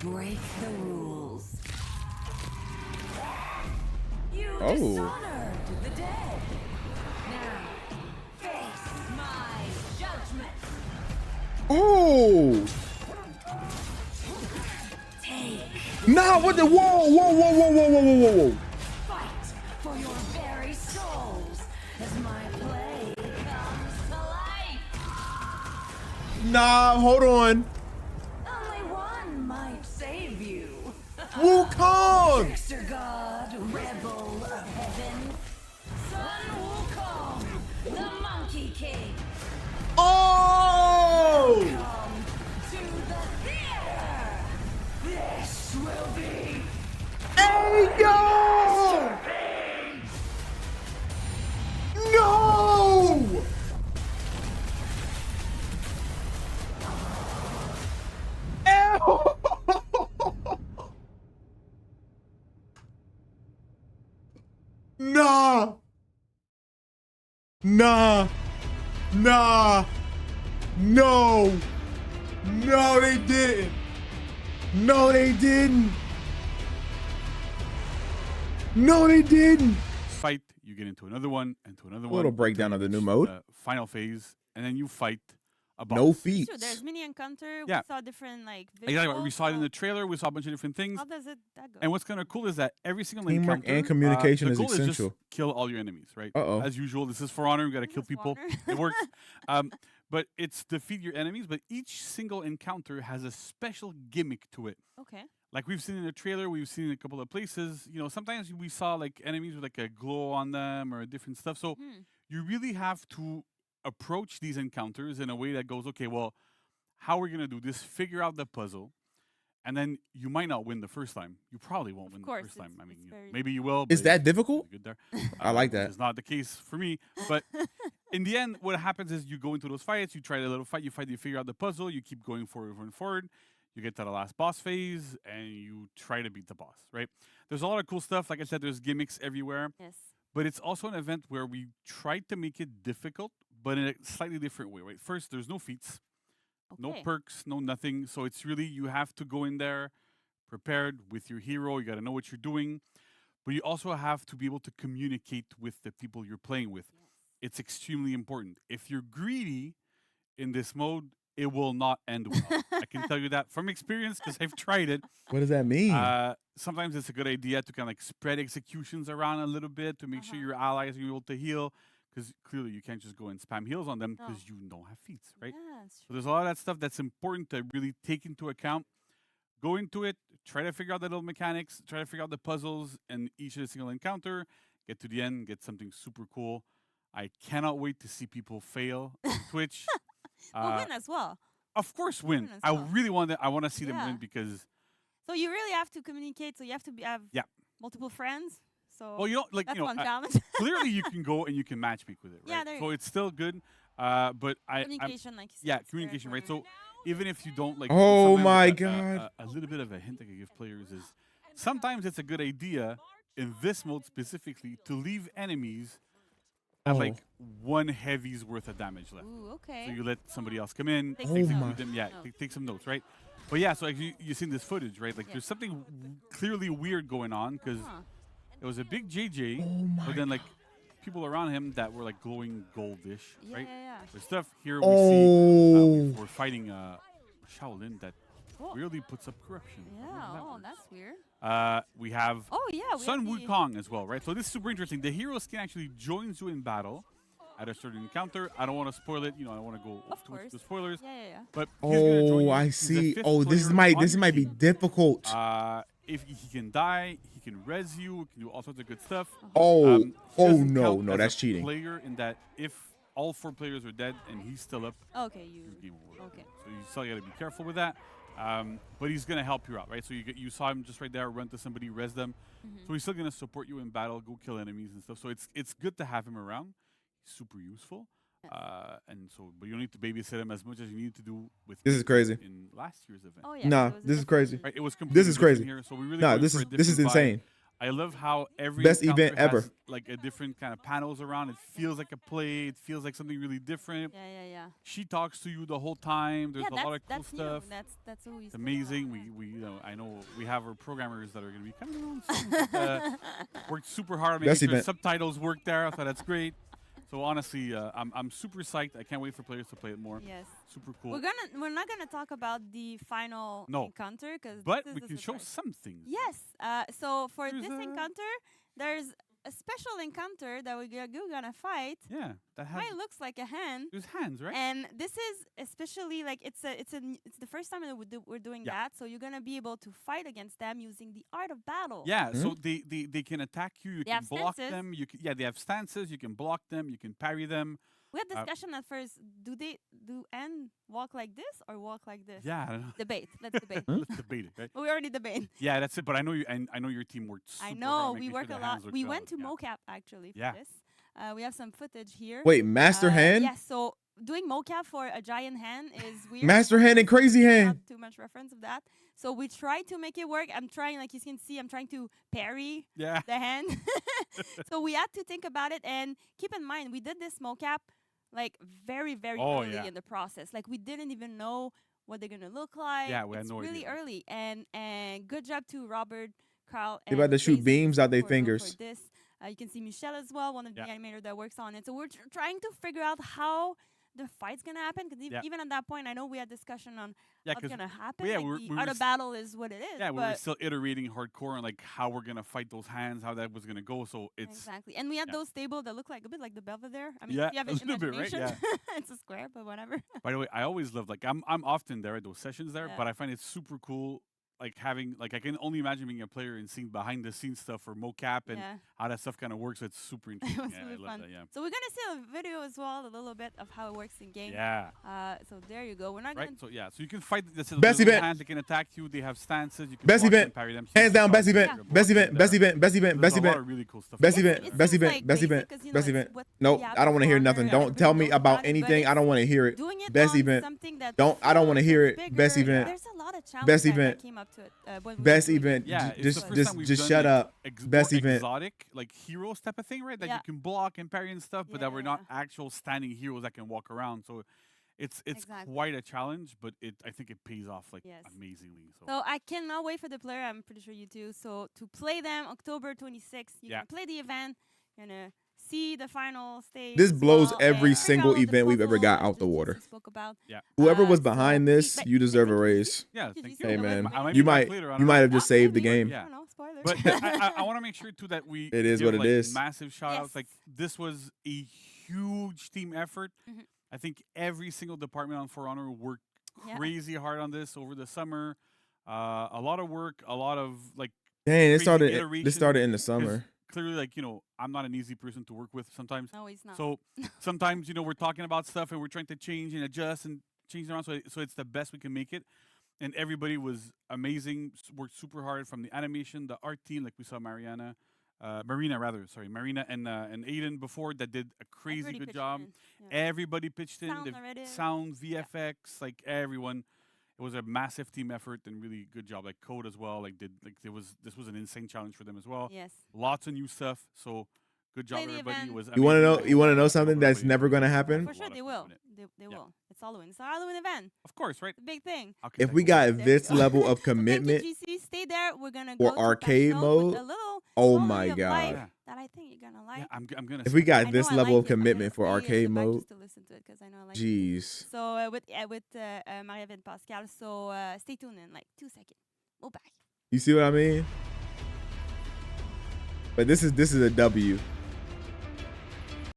break the rules. You Oh. dishonor the dead. Now, face my judgment. Oh. Take Nah, what the? Whoa. fight for your very souls as my blade comes to life. Nah, hold on. Only one might save you. Wukong. Trickster God, rebel of heaven, Sun Wukong, the Monkey King. Oh. Come to the theater. This will be Hey, yo. No. Ew. Nah. No. No, they didn't. No, they didn't. No, they didn't. Fight, you get into another one, into another one. Little breakdown until of the you new reach mode. the final phase, and then you fight a boss. No It's feet. true. There's mini encounter. Yeah. We saw different like. Exactly. We visuals, saw it in so the trailer. We saw a bunch of different things. How does that go? And what's kind of cool is that every single Teamwork encounter and communication the is goal is essential. just kill all your enemies, right? Uh-oh. As usual, this is For Honor. We got to kill Just people. water. It works. But it's defeat your enemies. But each single encounter has a special gimmick to it. Okay. Like we've seen in the trailer, we've seen in a couple of places. You know, sometimes we saw like enemies with like a glow on them or different stuff. So you really have to approach these encounters in a way that goes, okay, well, how are we gonna do this? Figure out the puzzle, and then you might not win the first time. You probably won't win the course, first time. I it's mean, you know, very- maybe you will. Is but that it's difficult? really good there. I like Which that. is not the case for me. But in the end, what happens is you go into those fights, you try a little fight, you figure out the puzzle, you keep going forward and forward. You get to the last boss phase, and you try to beat the boss, right? There's a lot of cool stuff. Like I said, there's gimmicks everywhere. Yes. But it's also an event where we tried to make it difficult, but in a slightly different way, right? First, there's no feats, no Okay. perks, no nothing. So it's really, you have to go in there prepared with your hero. You got to know what you're doing. But you also have to be able to communicate with the people you're playing with. It's extremely important. If you're greedy in this mode, it will not end well. I can tell you that from experience because I've tried it. What does that mean? Sometimes it's a good idea to kind of like spread executions around a little bit to make sure your allies are able to heal. Because clearly you can't just go and spam heals on them because you don't have feats, right? Yeah, that's So true. there's a lot of that stuff that's important to really take into account. Go into it, try to figure out the little mechanics, try to figure out the puzzles and each of the single encounter, get to the end, get something super cool. I cannot wait to see people fail on Twitch. We'll win as well. Of course, win. Win as I well. really I want to see them Yeah. win because, So you really have to communicate. So you have to have Yeah. multiple friends. So well, you know, like that's you know, one I- challenge. clearly you can go and you can matchmake with it, right? Yeah, there you so go. it's still good. But I'm, Communication, like you said. yeah, it's very communication, right? important. So even if you don't like, Oh sometimes my a- God. a little bit of a hint I can give players is sometimes it's a good idea in this mode specifically to leave enemies at Oh. like one heavy's worth of damage left. Ooh, okay. So you let somebody else come in, Take some execute notes. them, yeah, No. take some notes, right? But yeah, so like you've seen this footage, right? Like there's something clearly weird going on because Huh. it was a big JJ, Oh my but then like people around him that were like glowing goldish, Yeah, right? yeah, yeah. There's stuff here we see Oh. we're fighting Shaolin that Oh. really puts up corruption. I don't know Yeah. how that Oh, works. that's weird. We have Oh yeah. We Sun have the- Wukong as well, right? So this is super interesting. The hero skin actually joins you in battle at a certain encounter. I don't want to spoil it. You know, I don't want to go Of too much course. into spoilers. Yeah, yeah, yeah. But he's gonna join Oh, you. I He's the see. fifth Oh, this player might on your might be team. difficult. If he can die, he can res you, he can do all sorts of good stuff. Oh, He oh doesn't no, count no, as that's a cheating. Player in that if all 4 players are dead and he's still up, Okay, your you. game over. Okay. So you still got to be careful with that. But he's gonna help you out, right? So you saw him just right there, run to somebody, res them. So he's still gonna support you in battle, go kill enemies and stuff. So it's good to have him around. He's super useful. And so, but you don't need to babysit him as much as you need to do with. This is crazy. In last year's event. Oh yeah. Nah, it was a this is different- crazy. Right, it was completely is different crazy. Here, so we really Nah, went this for is a this is different vibe. insane. I love how every Best encounter event ever. has like a different kind of panels around. It feels like a play. It feels like something really different. Yeah. She talks to you the whole time. There's Yeah, a lot of cool that's stuff. new. That's always It's amazing. I know we have our programmers that are going to be coming on soon. But, worked super hard on making Best sure event. subtitles work there. I thought that's great. So honestly, I'm super psyched. I can't wait for players to play it more. Yes. Super cool. We're not gonna talk about the final No. encounter because But we can show some things. Yes. So for There's this a- encounter, there's a special encounter that we're gonna fight. Yeah, that has. Mine looks like a hand. There's hands, right? And this is especially like it's the first time that we're doing Yeah. that. So you're gonna be able to fight against them using the art of battle. Yeah, so they can attack you. You They can have block stances. them. They have stances. You can block them. You can parry them. We had discussion at first. Do N walk like this or walk like this? Yeah, I don't know. Debate. Let's debate. Let's debate it, right? We already debate. Yeah, that's it. But I know you, and I know your team worked. Super I hard know making we sure work the a lot. hands look We well. went to Yeah. mocap actually for Yeah. this. We have some footage here. Wait, master hand, Yes. So doing mocap for a giant hand is weird. master hand, and crazy hand. Not too much reference of that. So we try to make it work. I'm trying, like you can see, I'm trying to parry Yeah. the hand. So we had to think about it and keep in mind we did this mocap like very Oh, early yeah. in the process. Like we didn't even know what they're gonna look like. Yeah, we had it's no really idea. early and good job to Robert, Carl. They about and to shoot Jason beams out their for fingers. this. You can see Michelle as well, one of the Yeah. animators that works on it. So we're trying to figure out how the fight's gonna happen. Because Yeah. even at that point, I know we had discussion on Yeah, what's 'cause gonna happen. yeah, like we the were art s- of battle is what it is. yeah, we were but still iterating hardcore on like how we're gonna fight those hands, how that was gonna go. So it's exactly. And we had yeah. those tables that look like a bit like the Belvedere. I mean, Yeah, if you have a little bit, right? imagination, it's a square, but whatever. By the way, I always love like I'm often there at those sessions there, Yeah. but I find it super cool. Like having like I can only imagine being a player and seeing behind the scenes stuff for mocap and Yeah. how that stuff kind of works. It's super It interesting. was Yeah, really I love fun. that. Yeah. So we're gonna see a video as well, a little bit of how it works in game. Yeah. So there you go. We're not Right. gonna. So yeah. So you can fight the Best event. hands. They can attack you. They have stances. You can Best block them, event. parry them. So Hands you down, can best block event, them, best block event, them best there. event, best event, There's best a lot event, of really cool stuff. best in there. event, It best seems event, like best basic event, 'cause, you best know, it's event. what Nope, we have I don't want to hear before, nothing. and Don't tell everybody me knows about it, but anything. I it's don't want to hear it. doing it Best on event. something that's I don't want to hear it. bigger, Best event. There's a lot of challenges Best that event. came up to it. When we were Best doing it. event. Yeah, it's the Just, first time we've just done, shut like, up. Best more event. exotic, like heroes type of thing, right? That Yeah. you can block and parry and stuff, but that we're not Yeah. actual standing heroes that can walk around. So it's Exactly. quite a challenge, but I think it pays off like Yes. amazingly. So, So I cannot wait for the player. I'm pretty sure you too. So to play them October 26th, you Yeah. can play the event. You're gonna see the final stage. This as blows well, every and figure single out the event we've ever puzzle got that out the Jesse water. spoke about. Whoever was So behind this, but you deserve a thank you. raise. yeah, Did you thank see you. Hey the man, video? I you be back might later, I you don't might know. have just saved the Maybe. game. Yeah. I don't know, spoilers. But I want to make sure too that we It is give, what it like, is. massive shout outs. Yes. Like this was a huge team effort. Mhm. I think every single department on For Honor worked Yeah. crazy hard on this over the summer. A lot of work, a lot of like Dang, crazy it started. iteration, This started in the 'cause summer. clearly, like I'm not an easy person to work with sometimes. No, he's not. So sometimes we're talking about stuff and we're trying to change and adjust and change around. So it's the best we can make it. And everybody was amazing. Worked super hard from the animation, the art team, like we saw Marina and Aiden before that did a crazy Everybody good pitched job. in. Yeah. Everybody pitched in. Sound The narrative. sound, VFX, like everyone. It was a massive team effort and really good job. Like Code as well. This was an insane challenge for them as well. Yes. Lots of new stuff. So good job, Play the everybody. It event. was You want to know? amazing. You want to know Good job, something that's everybody. never gonna A happen? For sure lot they of will. fun in it. They Yeah. will. It's Halloween. It's a Halloween event. Of course, right? It's a big thing. How can If that we go got wrong? There this you go. level of So thank you, commitment, GC. Stay there. We're gonna For go to arcade Patch Note with mode? a little oh quality my of life god! Yeah. that I think you're gonna like. Yeah, I'm gonna. If we skip got I this know I level like of it. I'm gonna commitment for stay in the arcade back mode, just to listen to it 'cause I know I like it. jeez. So with Maria and Pascal. So stay tuned in like 2 seconds. We'll back. You see what I mean? But this is a W.